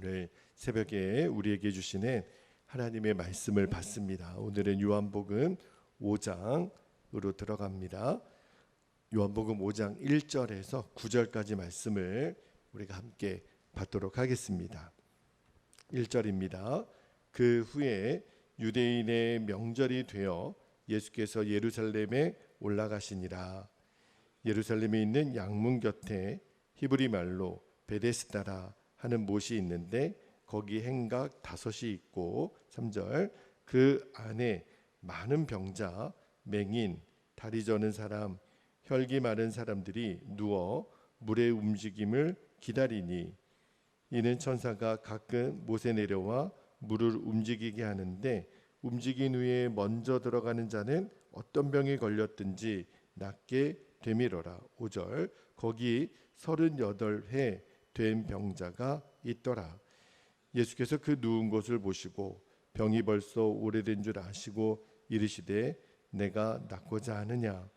오늘 새벽에 우리에게 주시는 하나님의 말씀을 받습니다. 오늘은 요한복음 5장으로 들어갑니다. 요한복음 5장 1절에서 9절까지 말씀을 우리가 함께 받도록 하겠습니다. 1절입니다. 그 후에 유대인의 명절이 되어 예수께서 예루살렘에 올라가시니라. 예루살렘에 있는 양문 곁에 히브리 말로 베데스다라 하는 못이 있는데 거기 행각 5이 있고 3절 그 안에 많은 병자, 맹인, 다리 저는 사람, 혈기 마른 사람들이 누워 물의 움직임을 기다리니 이는 천사가 가끔 못에 내려와 물을 움직이게 하는데 움직인 후에 먼저 들어가는 자는 어떤 병에 걸렸든지 낫게 되밀어라. 5절 거기 38회 된 병자가 있더라. 예수께서 그 누운 곳을 보시고 병이 벌써 오래된 줄 아시고 이르시되 내가 낫고자 하느냐.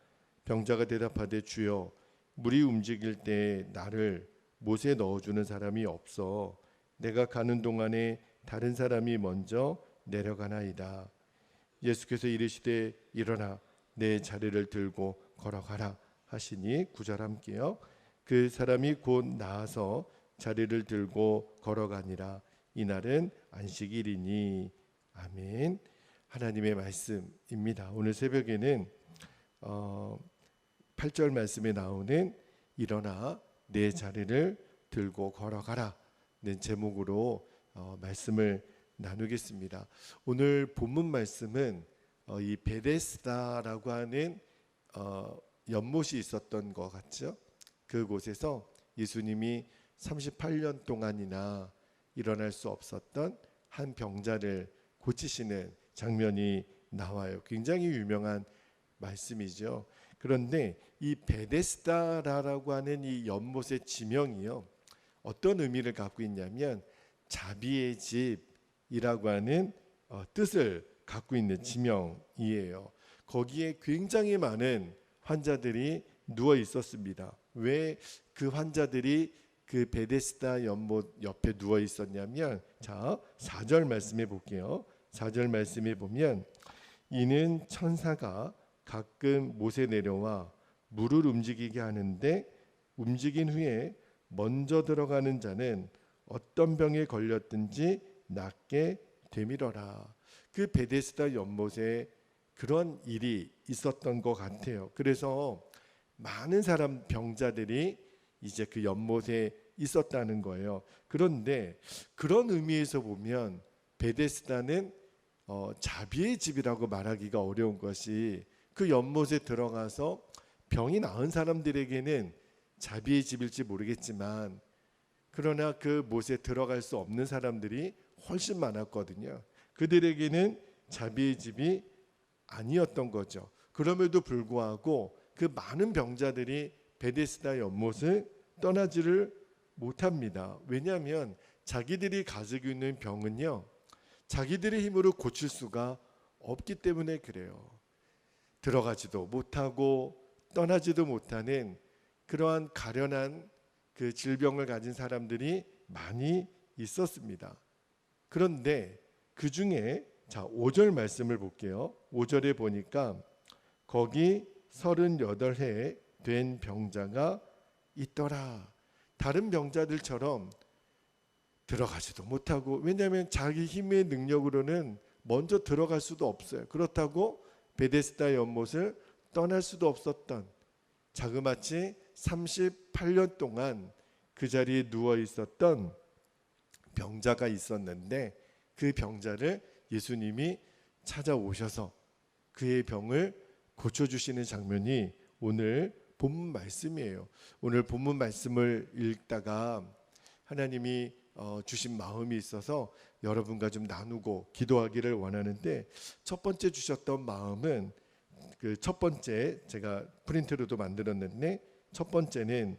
병자가 대답하되 주여 물이 움직일 때 나를 못에 넣어주는 사람이 없어 내가 가는 동안에 다른 사람이 먼저 내려가나이다. 예수께서 이르시되 일어나 내 자리를 들고 걸어가라 하시니 9절 함께요. 그 사람이 곧 나아서 자리를 들고 걸어가니라. 이날은 안식일이니. 아멘. 하나님의 말씀입니다. 오늘 새벽에는 8절 말씀에 나오는 일어나 내 자리를 들고 걸어가라 는 제목으로 말씀을 나누겠습니다. 오늘 본문 말씀은 이 베데스다라고 하는 연못이 있었던 것 같죠. 그곳에서 예수님이 38년 동안이나 일어날 수 없었던 한 병자를 고치시는 장면이 나와요. 굉장히 유명한 말씀이죠. 그런데 이 베데스다라고 하는 이 연못의 지명이요, 어떤 의미를 갖고 있냐면 자비의 집이라고 하는 뜻을 갖고 있는 지명이에요. 거기에 굉장히 많은 환자들이 누워 있었습니다. 왜 그 환자들이 그 베데스다 연못 옆에 누워 있었냐면, 자 4절 말씀해 볼게요. 4절 말씀에 보면 이는 천사가 가끔 못에 내려와 물을 움직이게 하는데 움직인 후에 먼저 들어가는 자는 어떤 병에 걸렸든지 낫게 되밀어라. 그 베데스다 연못에 그런 일이 있었던 것 같아요. 그래서 많은 사람 병자들이 이제 그 연못에 있었다는 거예요. 그런데 그런 의미에서 보면 베데스다는 자비의 집이라고 말하기가 어려운 것이, 그 연못에 들어가서 병이 나은 사람들에게는 자비의 집일지 모르겠지만, 그러나 그 못에 들어갈 수 없는 사람들이 훨씬 많았거든요. 그들에게는 자비의 집이 아니었던 거죠. 그럼에도 불구하고 그 많은 병자들이 베데스다 연못을 떠나지를 못합니다. 왜냐하면 자기들이 가지고 있는 병은요, 자기들의 힘으로 고칠 수가 없기 때문에 그래요. 들어가지도 못하고 떠나지도 못하는 그러한 가련한 그 질병을 가진 사람들이 많이 있었습니다. 그런데 그 중에 자 5절 말씀을 볼게요. 5절에 보니까 거기 38해 된 병자가 있더라. 다른 병자들처럼 들어가지도 못하고, 왜냐하면 자기 힘의 능력으로는 먼저 들어갈 수도 없어요. 그렇다고 베데스다 연못을 떠날 수도 없었던, 자그마치 38년 동안 그 자리에 누워 있었던 병자가 있었는데, 그 병자를 예수님이 찾아오셔서 그의 병을 고쳐주시는 장면이 오늘 본문 말씀이에요. 오늘 본문 말씀을 읽다가 하나님이 주신 마음이 있어서 여러분과 좀 나누고 기도하기를 원하는데, 첫 번째 주셨던 마음은 그 첫 번째, 제가 프린트로도 만들었는데, 첫 번째는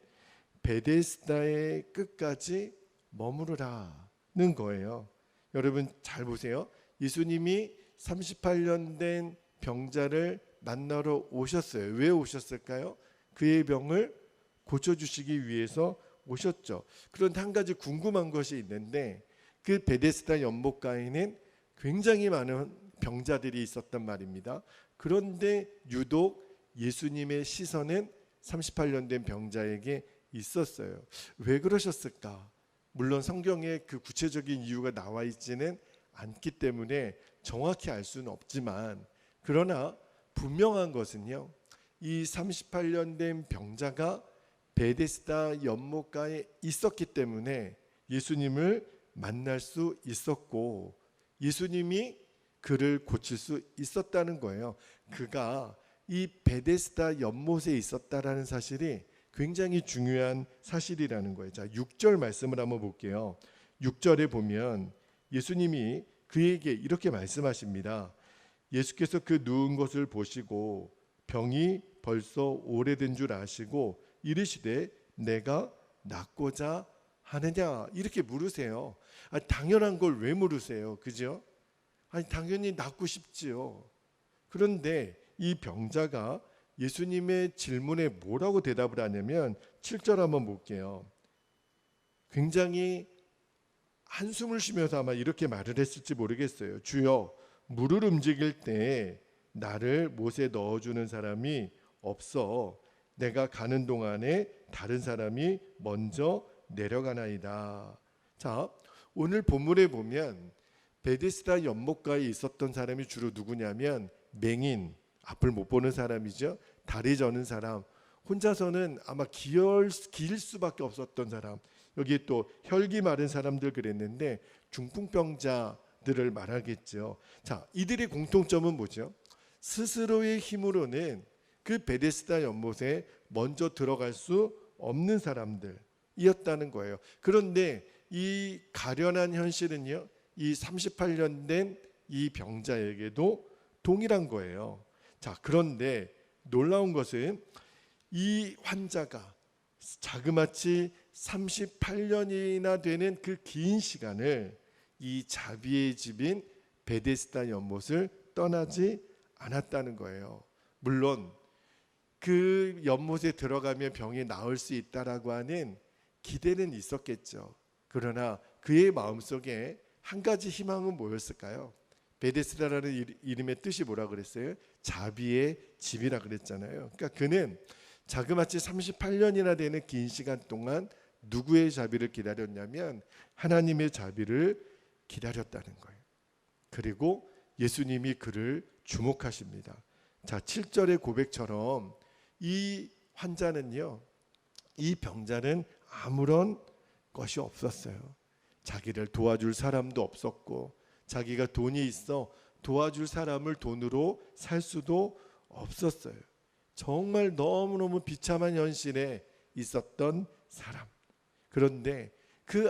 베데스다의 끝까지 머무르라는 거예요. 여러분 잘 보세요. 예수님이 38년 된 병자를 만나러 오셨어요. 왜 오셨을까요? 그의 병을 고쳐주시기 위해서 오셨죠. 그런데 한 가지 궁금한 것이 있는데, 그 베데스다 연못가에는 굉장히 많은 병자들이 있었단 말입니다. 그런데 유독 예수님의 시선은 38년 된 병자에게 있었어요. 왜 그러셨을까? 물론 성경에 그 구체적인 이유가 나와 있지는 않기 때문에 정확히 알 수는 없지만, 그러나 분명한 것은요, 이 38년 된 병자가 베데스다 연못가에 있었기 때문에 예수님을 만날 수 있었고, 예수님이 그를 고칠 수 있었다는 거예요. 그가 이 베데스다 연못에 있었다라는 사실이 굉장히 중요한 사실이라는 거예요. 자, 6절 말씀을 한번 볼게요. 6절에 보면 예수님이 그에게 이렇게 말씀하십니다. 예수께서 그 누운 것을 보시고 병이 벌써 오래된 줄 아시고 이르시되 내가 낫고자 하느냐, 이렇게 물으세요. 당연한 걸 왜 물으세요? 그죠? 당연히 낫고 싶지요. 그런데 이 병자가 예수님의 질문에 뭐라고 대답을 하냐면 7절 한번 볼게요. 굉장히 한숨을 쉬면서 아마 이렇게 말을 했을지 모르겠어요. 주여, 물을 움직일 때 나를 못에 넣어주는 사람이 없어. 내가 가는 동안에 다른 사람이 먼저 내려가나이다. 자, 오늘 본문에 보면 베데스다 연못가에 있었던 사람이 주로 누구냐면 맹인, 앞을 못 보는 사람이죠. 다리 저는 사람, 혼자서는 아마 길 수밖에 없었던 사람, 여기 또 혈기 마른 사람들 그랬는데 중풍병자들을 말하겠죠. 자, 이들의 공통점은 뭐죠? 스스로의 힘으로는 그 베데스다 연못에 먼저 들어갈 수 없는 사람들이었다는 거예요. 그런데 이 가련한 현실은요, 이 38년 된 이 병자에게도 동일한 거예요. 자, 그런데 놀라운 것은 이 환자가 자그마치 38년이나 되는 그 긴 시간을 이 자비의 집인 베데스다 연못을 떠나지 않았다는 거예요. 물론 그 연못에 들어가면 병이 나을 수 있다라고 하는 기대는 있었겠죠. 그러나 그의 마음속에 한 가지 희망은 뭐였을까요? 베데스다라는 이름의 뜻이 뭐라 그랬어요? 자비의 집이라 그랬잖아요. 그러니까 그는 자그마치 38년이나 되는 긴 시간 동안 누구의 자비를 기다렸냐면 하나님의 자비를 기다렸다는 거예요. 그리고 예수님이 그를 주목하십니다. 자, 7절의 고백처럼 이 환자는요, 이 병자는 아무런 것이 없었어요. 자기를 도와줄 사람도 없었고, 자기가 돈이 있어 도와줄 사람을 돈으로 살 수도 없었어요. 정말 너무너무 비참한 현실에 있었던 사람. 그런데 그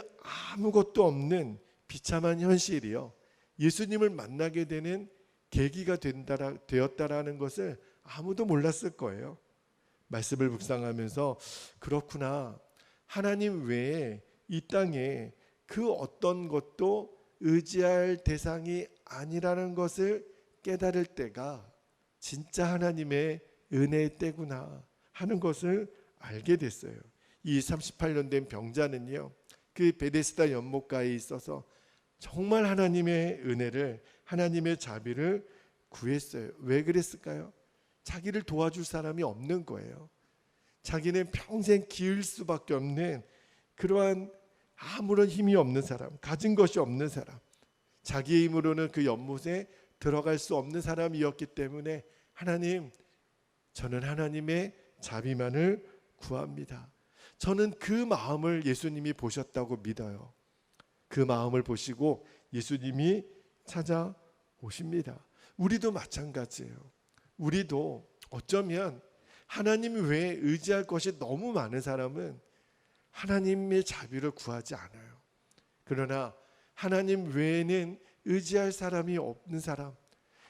아무것도 없는 비참한 현실이요, 예수님을 만나게 되는 계기가 되었다라는 것을 아무도 몰랐을 거예요. 말씀을 묵상하면서 그렇구나, 하나님 외에 이 땅에 그 어떤 것도 의지할 대상이 아니라는 것을 깨달을 때가 진짜 하나님의 은혜의 때구나 하는 것을 알게 됐어요. 이 38년 된 병자는요, 그 베데스다 연못가에 있어서 정말 하나님의 은혜를, 하나님의 자비를 구했어요. 왜 그랬을까요? 자기를 도와줄 사람이 없는 거예요. 자기는 평생 기을 수밖에 없는 그러한 아무런 힘이 없는 사람, 가진 것이 없는 사람, 자기의 힘으로는 그 연못에 들어갈 수 없는 사람이었기 때문에 하나님, 저는 하나님의 자비만을 구합니다. 저는 그 마음을 예수님이 보셨다고 믿어요. 그 마음을 보시고 예수님이 찾아오십니다. 우리도 마찬가지예요. 우리도 어쩌면 하나님 외에 의지할 것이 너무 많은 사람은 하나님의 자비를 구하지 않아요. 그러나 하나님 외에는 의지할 사람이 없는 사람,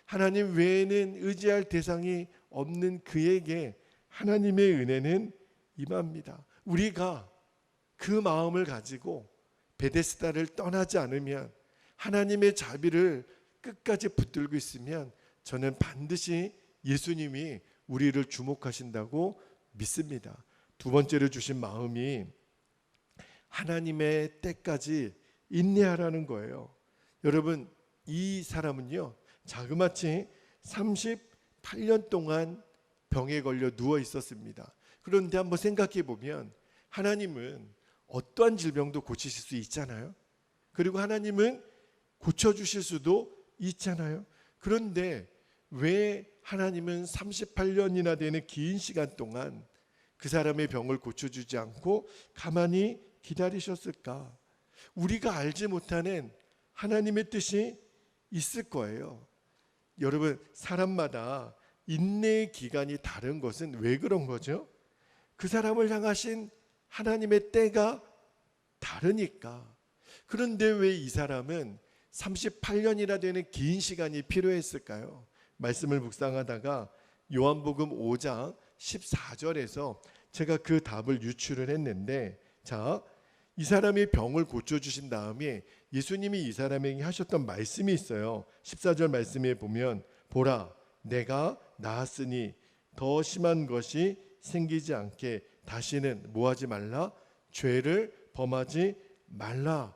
하나님 외에는 의지할 대상이 없는 그에게 하나님의 은혜는 임합니다. 우리가 그 마음을 가지고 베데스다를 떠나지 않으면, 하나님의 자비를 끝까지 붙들고 있으면 저는 반드시 예수님이 우리를 주목하신다고 믿습니다. 두 번째로 주신 마음이 하나님의 때까지 인내하라는 거예요. 여러분, 이 사람은요, 자그마치 38년 동안 병에 걸려 누워 있었습니다. 그런데 한번 생각해 보면 하나님은 어떠한 질병도 고치실 수 있잖아요. 그리고 하나님은 고쳐주실 수도 있잖아요. 그런데 왜 하나님은 38년이나 되는 긴 시간 동안 그 사람의 병을 고쳐주지 않고 가만히 기다리셨을까? 우리가 알지 못하는 하나님의 뜻이 있을 거예요. 여러분, 사람마다 인내의 기간이 다른 것은 왜 그런 거죠? 그 사람을 향하신 하나님의 때가 다르니까. 그런데 왜 이 사람은 38년이나 되는 긴 시간이 필요했을까요? 말씀을 묵상하다가 요한복음 5장 14절에서 제가 그 답을 유출을 했는데, 자, 이 사람이 병을 고쳐주신 다음에 예수님이 이 사람에게 하셨던 말씀이 있어요. 14절 말씀에 보면, 보라, 내가 나았으니 더 심한 것이 생기지 않게 다시는 뭐하지 말라? 죄를 범하지 말라.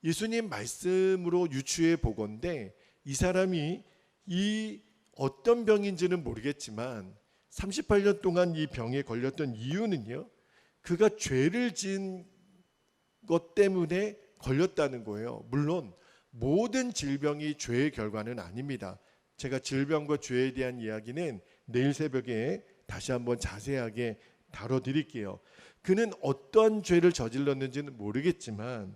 예수님 말씀으로 유추해 보건대 이 사람이 이 어떤 병인지는 모르겠지만 38년 동안 이 병에 걸렸던 이유는요, 그가 죄를 지은 것 때문에 걸렸다는 거예요. 물론 모든 질병이 죄의 결과는 아닙니다. 제가 질병과 죄에 대한 이야기는 내일 새벽에 다시 한번 자세하게 다뤄드릴게요. 그는 어떠한 죄를 저질렀는지는 모르겠지만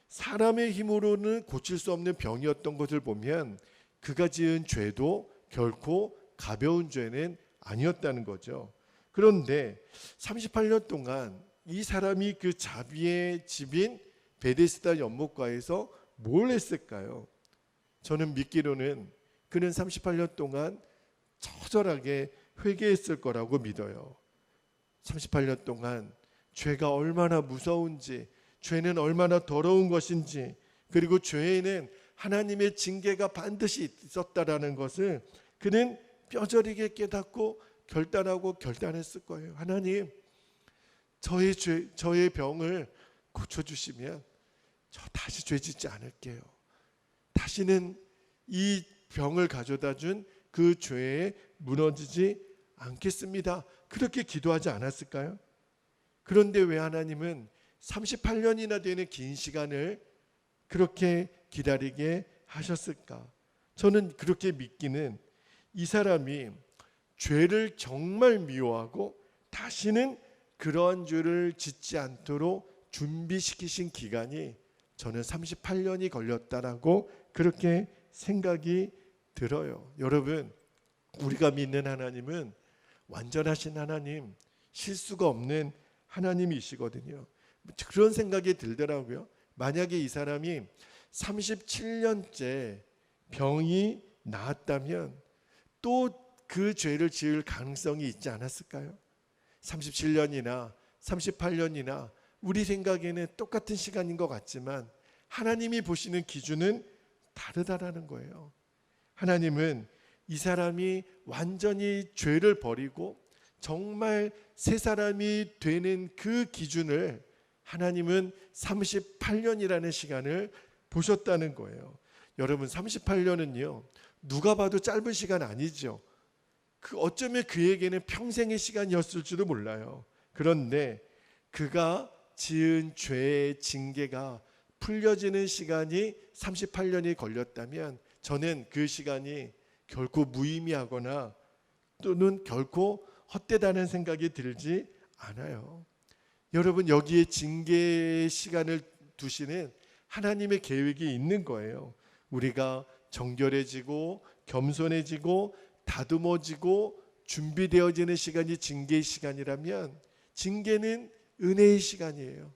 사람의 힘으로는 고칠 수 없는 병이었던 것을 보면 그가 지은 죄도 결코 가벼운 죄는 아니었다는 거죠. 그런데 38년 동안 이 사람이 그 자비의 집인 베데스다 연못가에서 뭘 했을까요? 저는 믿기로는 그는 38년 동안 처절하게 회개했을 거라고 믿어요. 38년 동안 죄가 얼마나 무서운지, 죄는 얼마나 더러운 것인지, 그리고 죄에는 하나님의 징계가 반드시 있었다라는 것을 그는 뼈저리게 깨닫고 결단했을 거예요. 하나님, 저의 병을 고쳐주시면 저 다시 죄 짓지 않을게요. 다시는 이 병을 가져다 준 그 죄에 무너지지 않겠습니다. 그렇게 기도하지 않았을까요? 그런데 왜 하나님은 38년이나 되는 긴 시간을 그렇게 기다리게 하셨을까? 저는 그렇게 믿기는 이 사람이 죄를 정말 미워하고 다시는 그러한 죄를 짓지 않도록 준비시키신 기간이 저는 38년이 걸렸다라고 그렇게 생각이 들어요. 여러분, 우리가 믿는 하나님은 완전하신 하나님, 실수가 없는 하나님이시거든요. 그런 생각이 들더라고요. 만약에 이 사람이 37년째 병이 나았다면 또 그 죄를 지을 가능성이 있지 않았을까요? 37년이나 38년이나 우리 생각에는 똑같은 시간인 것 같지만 하나님이 보시는 기준은 다르다라는 거예요. 하나님은 이 사람이 완전히 죄를 버리고 정말 새 사람이 되는 그 기준을 하나님은 38년이라는 시간을 보셨다는 거예요. 여러분, 38년은요 누가 봐도 짧은 시간 아니죠. 어쩌면 그에게는 평생의 시간이었을지도 몰라요. 그런데 그가 지은 죄의 징계가 풀려지는 시간이 38년이 걸렸다면 저는 그 시간이 결코 무의미하거나 또는 결코 헛되다는 생각이 들지 않아요. 여러분, 여기에 징계의 시간을 두시는 하나님의 계획이 있는 거예요. 우리가 정결해지고 겸손해지고 다듬어지고 준비되어지는 시간이 징계의 시간이라면 징계는 은혜의 시간이에요.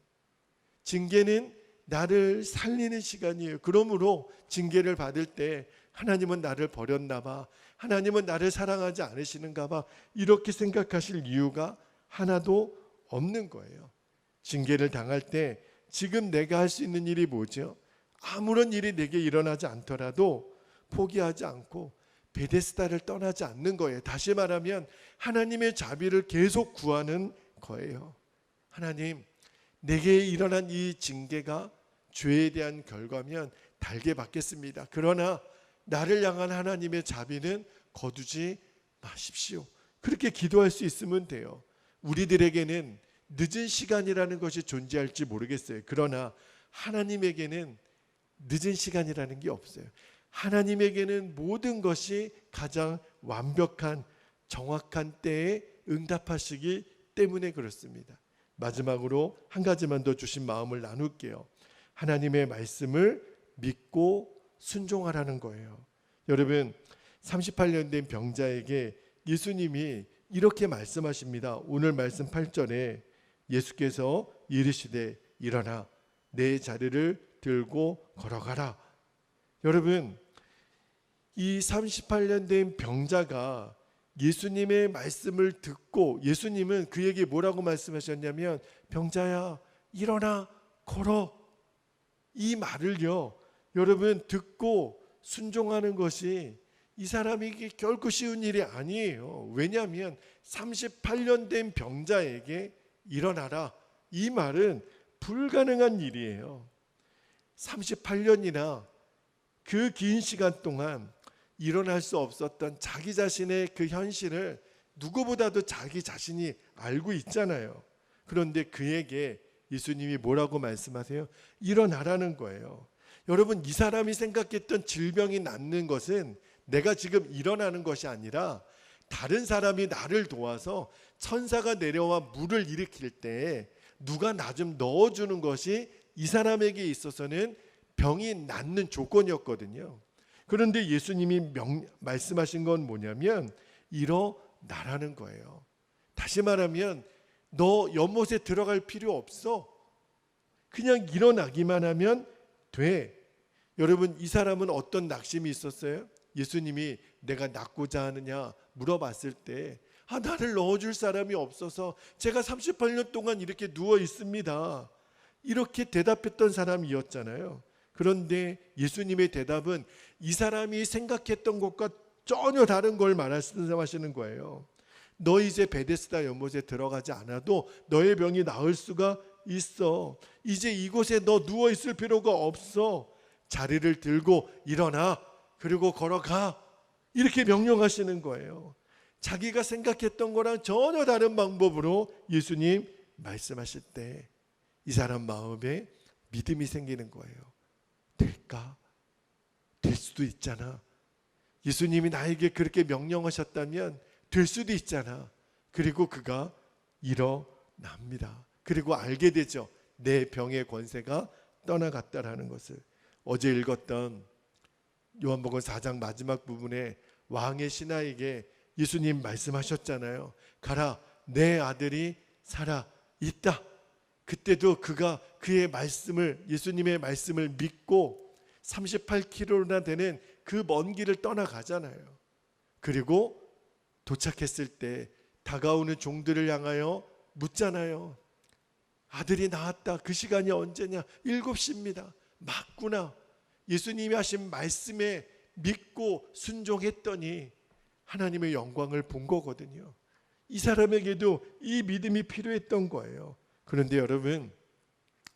징계는 나를 살리는 시간이에요. 그러므로 징계를 받을 때 하나님은 나를 버렸나 봐, 하나님은 나를 사랑하지 않으시는가 봐, 이렇게 생각하실 이유가 하나도 없는 거예요. 징계를 당할 때 지금 내가 할 수 있는 일이 뭐죠? 아무런 일이 내게 일어나지 않더라도 포기하지 않고 베데스다를 떠나지 않는 거예요. 다시 말하면 하나님의 자비를 계속 구하는 거예요. 하나님, 내게 일어난 이 징계가 죄에 대한 결과면 달게 받겠습니다. 그러나 나를 향한 하나님의 자비는 거두지 마십시오. 그렇게 기도할 수 있으면 돼요. 우리들에게는 늦은 시간이라는 것이 존재할지 모르겠어요. 그러나 하나님에게는 늦은 시간이라는 게 없어요. 하나님에게는 모든 것이 가장 완벽한 정확한 때에 응답하시기 때문에 그렇습니다. 마지막으로 한 가지만 더 주신 마음을 나눌게요. 하나님의 말씀을 믿고 순종하라는 거예요. 여러분, 38년 된 병자에게 예수님이 이렇게 말씀하십니다. 오늘 말씀 8절에 예수께서 이르시되 일어나 내 자리를 들고 걸어가라. 여러분, 이 38년 된 병자가 예수님의 말씀을 듣고 예수님은 그에게 뭐라고 말씀하셨냐면 병자야 일어나 걸어. 이 말을요 여러분 듣고 순종하는 것이 이 사람에게 결코 쉬운 일이 아니에요. 왜냐하면 38년 된 병자에게 일어나라 이 말은 불가능한 일이에요. 38년이나 그 긴 시간 동안 일어날 수 없었던 자기 자신의 그 현실을 누구보다도 자기 자신이 알고 있잖아요. 그런데 그에게 예수님이 뭐라고 말씀하세요? 일어나라는 거예요. 여러분, 이 사람이 생각했던 질병이 낫는 것은 내가 지금 일어나는 것이 아니라 다른 사람이 나를 도와서 천사가 내려와 물을 일으킬 때 누가 나 좀 넣어주는 것이 이 사람에게 있어서는 병이 낫는 조건이었거든요. 그런데 예수님이 말씀하신 건 뭐냐면 일어나라는 거예요. 다시 말하면 너 연못에 들어갈 필요 없어. 그냥 일어나기만 하면 돼. 여러분, 이 사람은 어떤 낙심이 있었어요? 예수님이 내가 낫고자 하느냐 물어봤을 때 나를 넣어줄 사람이 없어서 제가 38년 동안 이렇게 누워 있습니다. 이렇게 대답했던 사람이었잖아요. 그런데 예수님의 대답은 이 사람이 생각했던 것과 전혀 다른 걸 말씀하시는 거예요. 너 이제 베데스다 연못에 들어가지 않아도 너의 병이 나을 수가 있어. 이제 이곳에 너 누워 있을 필요가 없어. 자리를 들고 일어나 그리고 걸어가. 이렇게 명령하시는 거예요. 자기가 생각했던 거랑 전혀 다른 방법으로 예수님 말씀하실 때 이 사람 마음에 믿음이 생기는 거예요. 될까? 될 수도 있잖아. 예수님이 나에게 그렇게 명령하셨다면 될 수도 있잖아. 그리고 그가 일어납니다. 그리고 알게 되죠. 내 병의 권세가 떠나갔다라는 것을. 어제 읽었던 요한복음 4장 마지막 부분에 왕의 신하에게 예수님 말씀하셨잖아요. 가라, 내 아들이 살아 있다. 그때도 그가 그의 말씀을, 예수님의 말씀을 믿고 38km나 되는 그 먼 길을 떠나가잖아요. 그리고 도착했을 때 다가오는 종들을 향하여 묻잖아요. 아들이 나았다. 그 시간이 언제냐? 7시입니다. 맞구나. 예수님이 하신 말씀에 믿고 순종했더니 하나님의 영광을 본 거거든요. 이 사람에게도 이 믿음이 필요했던 거예요. 그런데 여러분,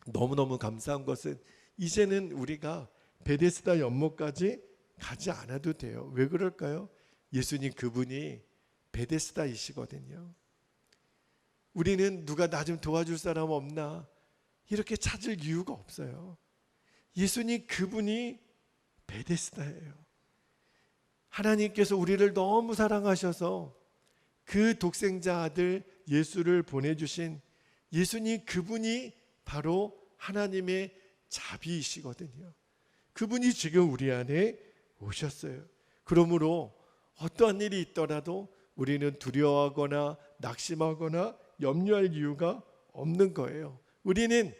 너무너무 감사한 것은 이제는 우리가 베데스다 연못까지 가지 않아도 돼요. 왜 그럴까요? 예수님 그분이 베데스다이시거든요. 우리는 누가 나 좀 도와줄 사람 없나 이렇게 찾을 이유가 없어요. 예수님 그분이 베데스다예요. 하나님께서 우리를 너무 사랑하셔서 그 독생자 아들 예수를 보내주신 예수님 그분이 바로 하나님의 자비이시거든요. 그분이 지금 우리 안에 오셨어요. 그러므로 어떠한 일이 있더라도 우리는 두려워하거나 낙심하거나 염려할 이유가 없는 거예요. 우리는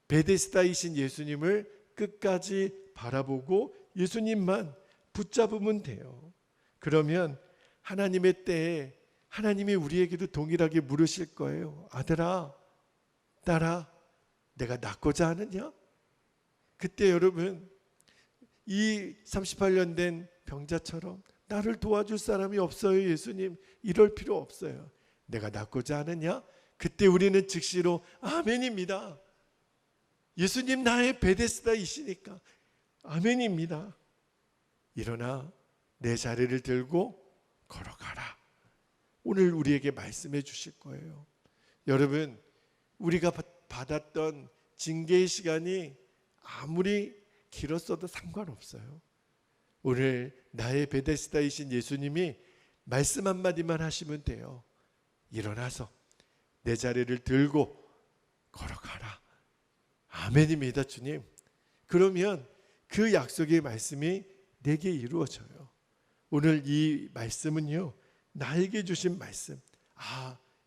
베데스다이신 예수님을 끝까지 바라보고 예수님만 붙잡으면 돼요. 그러면 하나님의 때에 하나님이 우리에게도 동일하게 물으실 거예요. 아들아, 딸아, 내가 낫고자 하느냐? 그때 여러분, 이 38년 된 병자처럼 나를 도와줄 사람이 없어요, 예수님. 이럴 필요 없어요. 내가 낫고자 하느냐? 그때 우리는 즉시로 아멘입니다. 예수님 나의 베데스다이시니까 아멘입니다. 일어나 내 자리를 들고 걸어가라. 오늘 우리에게 말씀해 주실 거예요. 여러분, 우리가 받았던 징계의 시간이 아무리 길었어도 상관없어요. 오늘 나의 베데스다이신 예수님이 말씀 한마디만 하시면 돼요. 일어나서 내 자리를 들고 걸어가라. 아멘입니다, 주님. 그러면 그 약속의 말씀이 내게 이루어져요. 오늘 이 말씀은요, 나에게 주신 말씀.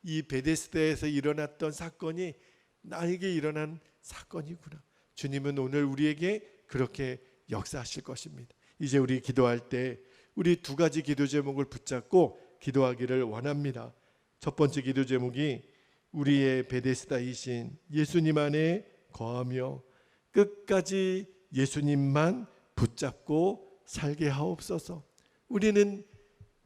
이 베데스다에서 일어났던 사건이 나에게 일어난 사건이구나. 주님은 오늘 우리에게 그렇게 역사하실 것입니다. 이제 우리 기도할 때 우리 두 가지 기도 제목을 붙잡고 기도하기를 원합니다. 첫 번째 기도 제목이 우리의 베데스다이신 예수님 안에 거하며 끝까지 예수님만 붙잡고 살게 하옵소서. 우리는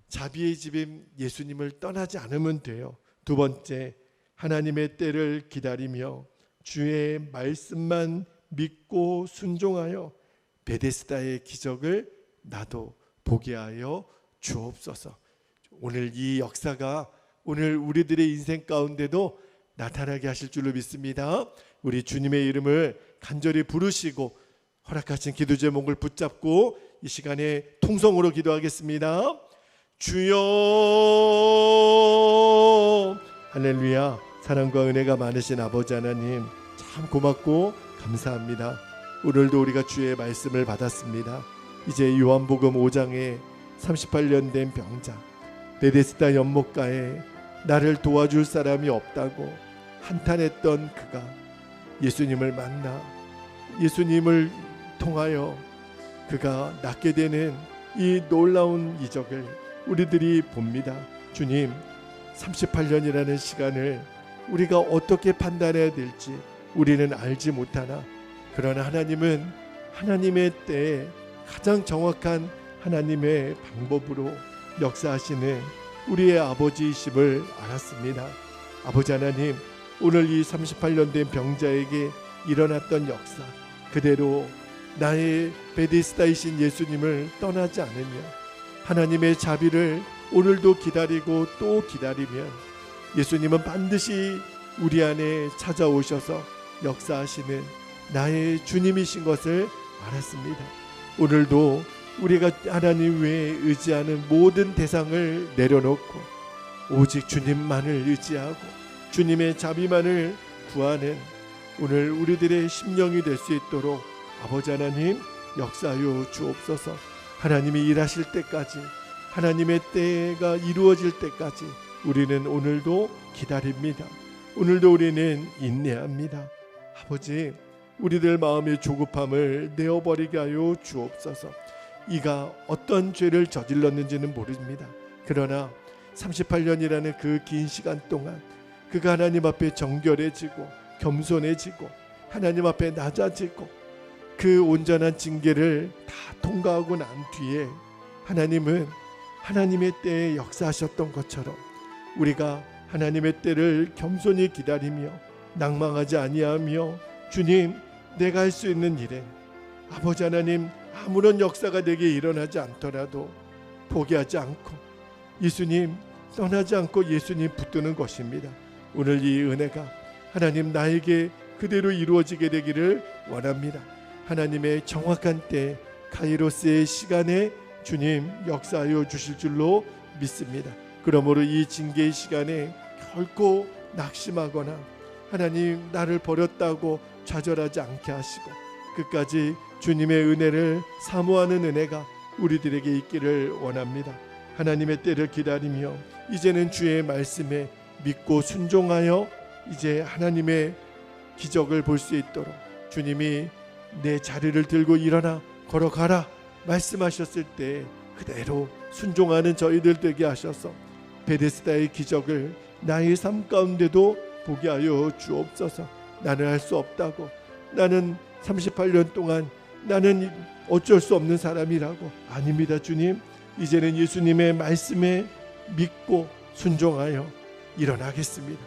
자비의 집인 예수님을 떠나지 않으면 돼요. 두 번째, 하나님의 때를 기다리며 주의 말씀만 믿고 순종하여 베데스다의 기적을 나도 보게 하여 주옵소서. 오늘 이 역사가 오늘 우리들의 인생 가운데도 나타나게 하실 줄로 믿습니다. 우리 주님의 이름을 간절히 부르시고 허락하신 기도 제목을 붙잡고 이 시간에 통성으로 기도하겠습니다. 주여, 할렐루야. 사랑과 은혜가 많으신 아버지 하나님, 참 고맙고 감사합니다. 오늘도 우리가 주의 말씀을 받았습니다. 이제 요한복음 5장에 38년 된 병자 베데스다 연못가에 나를 도와줄 사람이 없다고 한탄했던 그가 예수님을 만나 예수님을 통하여 그가 낫게 되는 이 놀라운 이적을 우리들이 봅니다. 주님, 38년이라는 시간을 우리가 어떻게 판단해야 될지 우리는 알지 못하나, 그러나 하나님은 하나님의 때에 가장 정확한 하나님의 방법으로 역사하시는 우리의 아버지이심을 알았습니다. 아버지 하나님, 오늘 이 38년 된 병자에게 일어났던 역사 그대로 나의 베데스다이신 예수님을 떠나지 않으며 하나님의 자비를 오늘도 기다리고 또 기다리면 예수님은 반드시 우리 안에 찾아오셔서 역사하시는 나의 주님이신 것을 알았습니다. 오늘도 우리가 하나님 외에 의지하는 모든 대상을 내려놓고 오직 주님만을 의지하고 주님의 자비만을 구하는 오늘 우리들의 심령이 될 수 있도록 아버지 하나님 역사하여 주옵소서. 하나님이 일하실 때까지, 하나님의 때가 이루어질 때까지 우리는 오늘도 기다립니다. 오늘도 우리는 인내합니다. 아버지, 우리들 마음의 조급함을 내어버리게 하여 주옵소서. 이가 어떤 죄를 저질렀는지는 모릅니다. 그러나 38년이라는 그 긴 시간 동안 그가 하나님 앞에 정결해지고 겸손해지고 하나님 앞에 낮아지고 그 온전한 징계를 다 통과하고 난 뒤에 하나님은 하나님의 때에 역사하셨던 것처럼 우리가 하나님의 때를 겸손히 기다리며 낭망하지 아니하며 주님, 내가 할 수 있는 일에 아버지 하나님 아무런 역사가 내게 일어나지 않더라도 포기하지 않고 예수님 떠나지 않고 예수님 붙드는 것입니다. 오늘 이 은혜가 하나님 나에게 그대로 이루어지게 되기를 원합니다. 하나님의 정확한 때 카이로스의 시간에 주님 역사하여 주실 줄로 믿습니다. 그러므로 이 징계의 시간에 결코 낙심하거나 하나님 나를 버렸다고 좌절하지 않게 하시고 끝까지 주님의 은혜를 사모하는 은혜가 우리들에게 있기를 원합니다. 하나님의 때를 기다리며 이제는 주의 말씀에 믿고 순종하여 이제 하나님의 기적을 볼 수 있도록 주님이 내 자리를 들고 일어나 걸어가라 말씀하셨을 때 그대로 순종하는 저희들 되게 하셔서 베데스다의 기적을 나의 삶 가운데도 보게 하여 주옵소서. 나는 할 수 없다고, 나는 38년 동안 나는 어쩔 수 없는 사람이라고. 아닙니다. 주님, 이제는 예수님의 말씀에 믿고 순종하여 일어나겠습니다.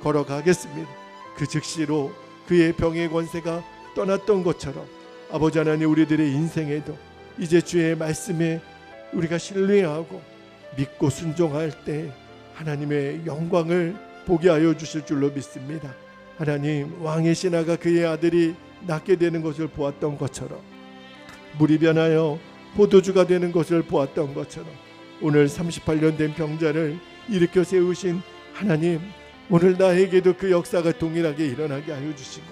걸어가겠습니다. 그 즉시로 그의 병의 권세가 떠났던 것처럼 아버지 하나님, 우리들의 인생에도 이제 주의 말씀에 우리가 신뢰하고 믿고 순종할 때 하나님의 영광을 보게 하여 주실 줄로 믿습니다. 하나님, 왕의 신하가 그의 아들이 낳게 되는 것을 보았던 것처럼, 물이 변하여 포도주가 되는 것을 보았던 것처럼, 오늘 38년 된 병자를 일으켜 세우신 하나님, 오늘 나에게도 그 역사가 동일하게 일어나게 하여 주시고,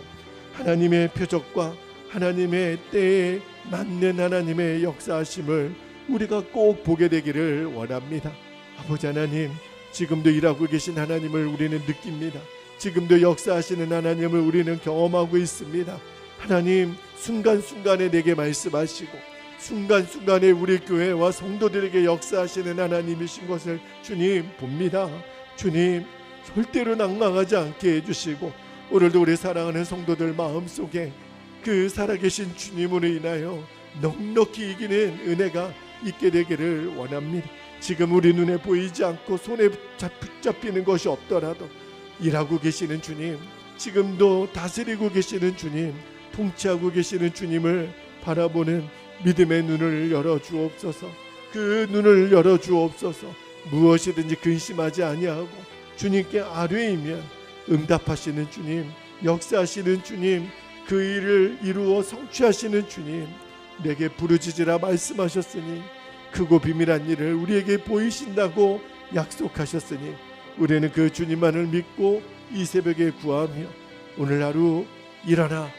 하나님의 표적과 하나님의 때에 맞는 하나님의 역사하심을 우리가 꼭 보게 되기를 원합니다. 아버지 하나님, 지금도 일하고 계신 하나님을 우리는 느낍니다. 지금도 역사하시는 하나님을 우리는 경험하고 있습니다. 하나님, 순간순간에 내게 말씀하시고 순간순간에 우리 교회와 성도들에게 역사하시는 하나님이신 것을 주님 봅니다. 주님, 절대로 낭망하지 않게 해주시고, 오늘도 우리 사랑하는 성도들 마음속에 그 살아계신 주님으로 인하여 넉넉히 이기는 은혜가 있게 되기를 원합니다. 지금 우리 눈에 보이지 않고 손에 붙잡히는 것이 없더라도 일하고 계시는 주님, 지금도 다스리고 계시는 주님, 통치하고 계시는 주님을 바라보는 믿음의 눈을 열어주옵소서. 그 눈을 열어주옵소서. 무엇이든지 근심하지 아니하고 주님께 아뢰이면 응답하시는 주님, 역사하시는 주님, 그 일을 이루어 성취하시는 주님, 내게 부르짖으라 말씀하셨으니 크고 비밀한 일을 우리에게 보이신다고 약속하셨으니 우리는 그 주님만을 믿고 이 새벽에 구하며 오늘 하루 일어나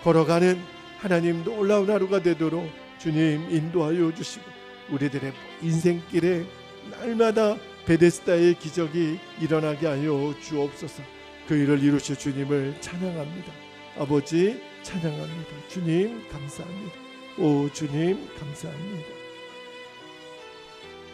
걸어가는 하나님 놀라운 하루가 되도록 주님 인도하여 주시고, 우리들의 인생길에 날마다 베데스다의 기적이 일어나게 하여 주옵소서. 그 일을 이루실 주님을 찬양합니다. 아버지 찬양합니다. 주님 감사합니다. 오 주님 감사합니다.